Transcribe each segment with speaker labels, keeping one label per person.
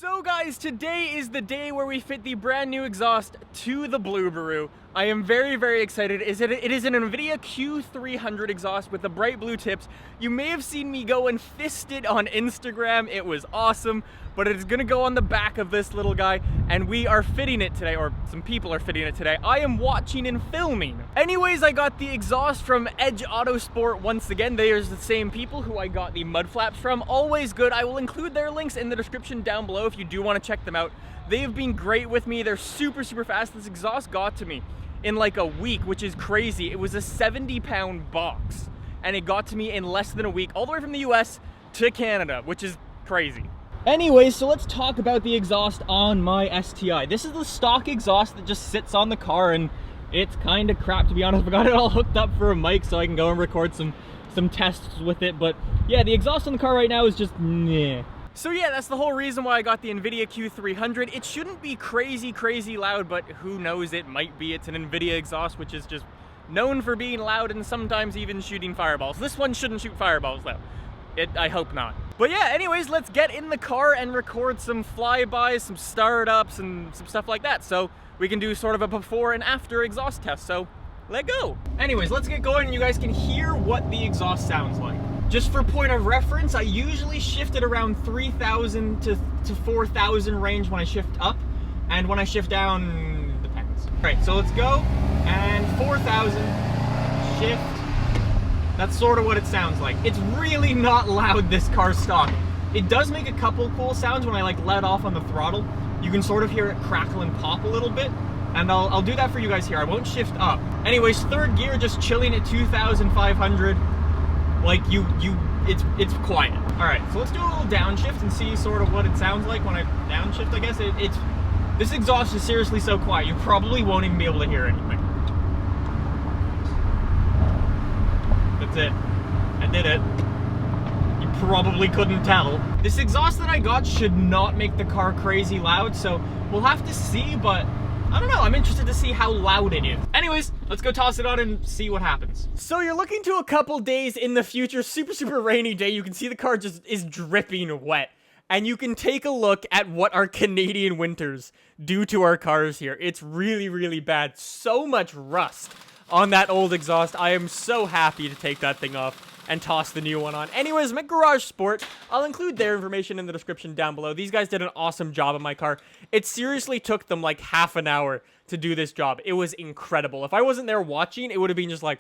Speaker 1: So guys, today is the day where we fit the brand new exhaust to the Subaru. I am very excited. It is an Invidia Q300 exhaust with the bright blue tips. You may have seen me go and fist it on Instagram. It was awesome, but it is gonna go on the back of this little guy, and we are fitting it today, or some people are fitting it today. I am watching and filming. Anyways, I got the exhaust from Edge Autosport once again. They are the same people who I got the mud flaps from. Always good. I will include their links in the description down below if you do want to check them out. They have been great with me. They're super fast. This exhaust got to me in like a week, which is crazy. It was a 70-pound box, and it got to me in less than a week, all the way from the US to Canada, which is crazy. Anyways, so let's talk about the exhaust on my STi. This is the stock exhaust that just sits on the car, and it's kind of crap, to be honest. I got it all hooked up for a mic so I can go and record some tests with it, but yeah, the exhaust on the car right now is just meh. So yeah, that's the whole reason why I got the Invidia Q300. It shouldn't be crazy loud, but who knows, it might be. It's an Invidia exhaust, which is just known for being loud and sometimes even shooting fireballs. This one shouldn't shoot fireballs though. I hope not. But yeah, anyways, let's get in the car and record some flybys, some startups, and some stuff like that. So we can do sort of a before and after exhaust test, so let's go. Anyways, let's get going and you guys can hear what the exhaust sounds like. Just for point of reference, I usually shift it around 3,000 to 4,000 range when I shift up, and when I shift down, depends. All right, so let's go, and 4,000, shift. That's sort of what it sounds like. It's really not loud, this car stock. It does make a couple cool sounds when I like let off on the throttle. You can sort of hear it crackle and pop a little bit, and I'll do that for you guys here. I won't shift up. Anyways, third gear, just chilling at 2,500. Like it's quiet. All right, so let's do a little downshift and see sort of what it sounds like when I downshift. I guess this exhaust is seriously so quiet, you probably won't even be able to hear anything. That's it. I did it. You probably couldn't tell. This exhaust that I got should not make the car crazy loud, so we'll have to see, but I don't know, I'm interested to see how loud it is. Anyways, let's go toss it on and see what happens. So you're looking to a couple days in the future, super rainy day. You can see the car just is dripping wet. And you can take a look at what our Canadian winters do to our cars here. It's really bad. So much rust on that old exhaust. I am so happy to take that thing off and toss the new one on. Anyways, my Garage Sport, I'll include their information in the description down below. These guys did an awesome job on my car. It seriously took them like half an hour to do this job. It was incredible. If I wasn't there watching, it would have been just like,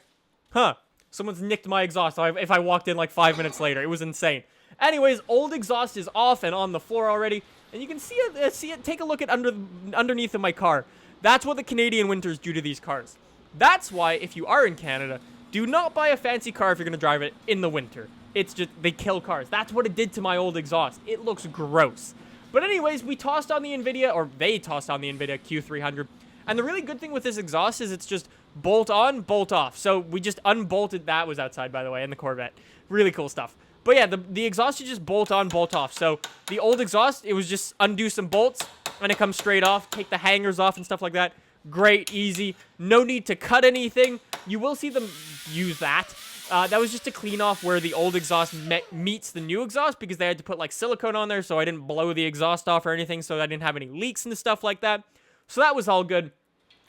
Speaker 1: huh, someone's nicked my exhaust if I walked in like 5 minutes later. It was insane. Anyways, old exhaust is off and on the floor already, and you can see it. Take a look at underneath of my car. That's what the Canadian winters do to these cars. That's why, if you are in Canada, do not buy a fancy car if you're going to drive it in the winter. It's just, they kill cars. That's what it did to my old exhaust. It looks gross. But anyways, we tossed on the Invidia, or they tossed on the Invidia Q300. And the really good thing with this exhaust is it's just bolt on, bolt off. So we just unbolted, that was outside, by the way, in the Corvette. Really cool stuff. But yeah, the exhaust you just bolt on, bolt off. So the old exhaust, it was just undo some bolts, and it comes straight off. Take the hangers off and stuff like that. Great, easy, no need to cut anything. You will see them use that. That was just to clean off where the old exhaust meets the new exhaust, because they had to put like silicone on there so I didn't blow the exhaust off or anything, so I didn't have any leaks and stuff like that. So that was all good.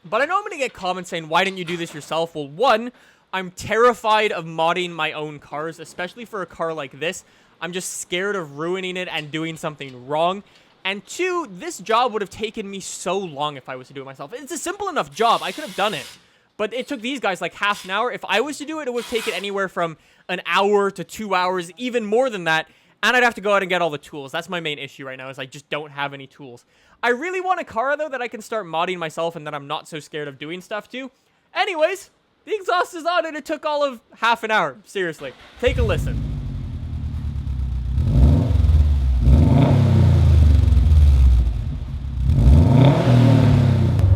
Speaker 1: But I know I'm going to get comments saying, why didn't you do this yourself? Well, one, I'm terrified of modding my own cars, especially for a car like this. I'm just scared of ruining it and doing something wrong. And two, this job would have taken me so long if I was to do it myself. It's a simple enough job. I could have done it. But it took these guys like half an hour. If I was to do it, it would have taken anywhere from an hour to 2 hours, even more than that. And I'd have to go out and get all the tools. That's my main issue right now, is I just don't have any tools. I really want a car, though, that I can start modding myself and that I'm not so scared of doing stuff to. Anyways, the exhaust is on and it took all of half an hour. Seriously, take a listen.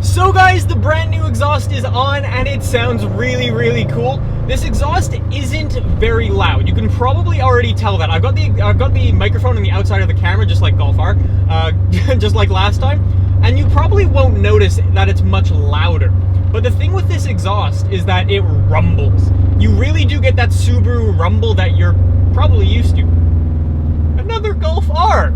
Speaker 1: So guys, the brand new exhaust is on and it sounds really cool. This exhaust isn't very loud. You can probably already tell that. I've got the microphone on the outside of the camera, just like Golf R, just like last time, and you probably won't notice that it's much louder. But the thing with this exhaust is that it rumbles. You really do get that Subaru rumble that you're probably used to. Another Golf R.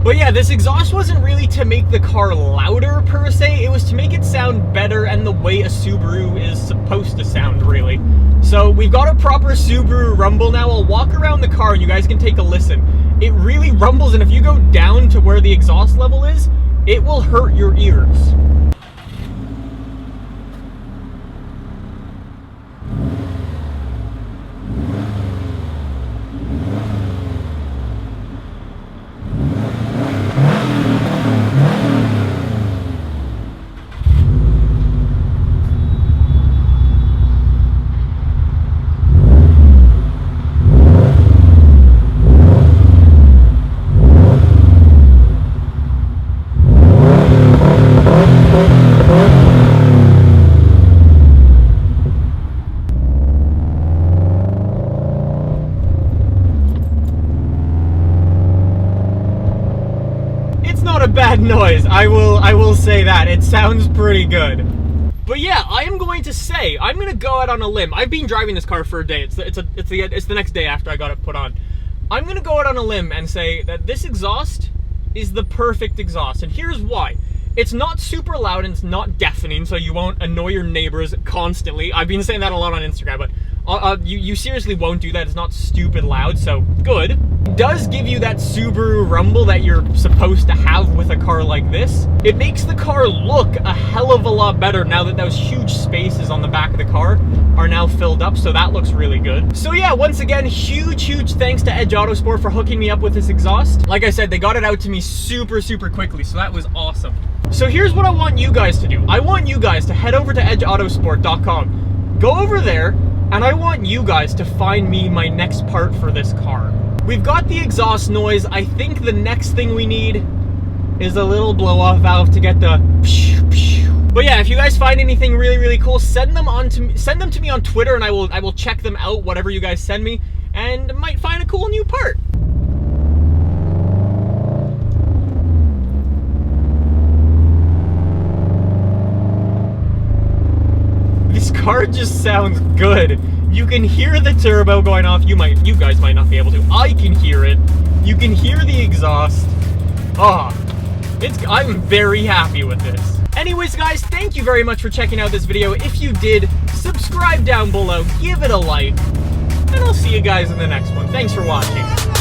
Speaker 1: But yeah, this exhaust wasn't really to make the car louder per se, it was to make it sound better and the way a Subaru is supposed to sound, really. So we've got a proper Subaru rumble now. I'll walk around the car and you guys can take a listen. It really rumbles, and if you go down to where the exhaust level is, it will hurt your ears. Bad noise, I will say that. It sounds pretty good. But yeah, I am going to say, I'm going to go out on a limb. I've been driving this car for a day. It's the next day after I got it put on. I'm going to go out on a limb and say that this exhaust is the perfect exhaust. And here's why. It's not super loud and it's not deafening, so you won't annoy your neighbors constantly. I've been saying that a lot on Instagram, but you seriously won't do that. It's not stupid loud, so good. It does give you that Subaru rumble that you're supposed to have with a car like this. It makes the car look a hell of a lot better now that those huge spaces on the back of the car are now filled up, so that looks really good. So yeah, once again, huge thanks to Edge Autosport for hooking me up with this exhaust. Like I said, they got it out to me super quickly, so that was awesome. So here's what I want you guys to do. I want you guys to head over to edgeautosport.com. Go over there, and I want you guys to find me my next part for this car. We've got the exhaust noise. I think the next thing we need is a little blow-off valve to get the But yeah, if you guys find anything really cool, send them to me on Twitter, and I will check them out, whatever you guys send me, and might find a cool new part. This car just sounds good. You can hear the turbo going off. You guys might not be able to. I can hear it. You can hear the exhaust. I'm very happy with this. Anyways, guys, thank you very much for checking out this video. If you did, subscribe down below, give it a like, and I'll see you guys in the next one. Thanks for watching.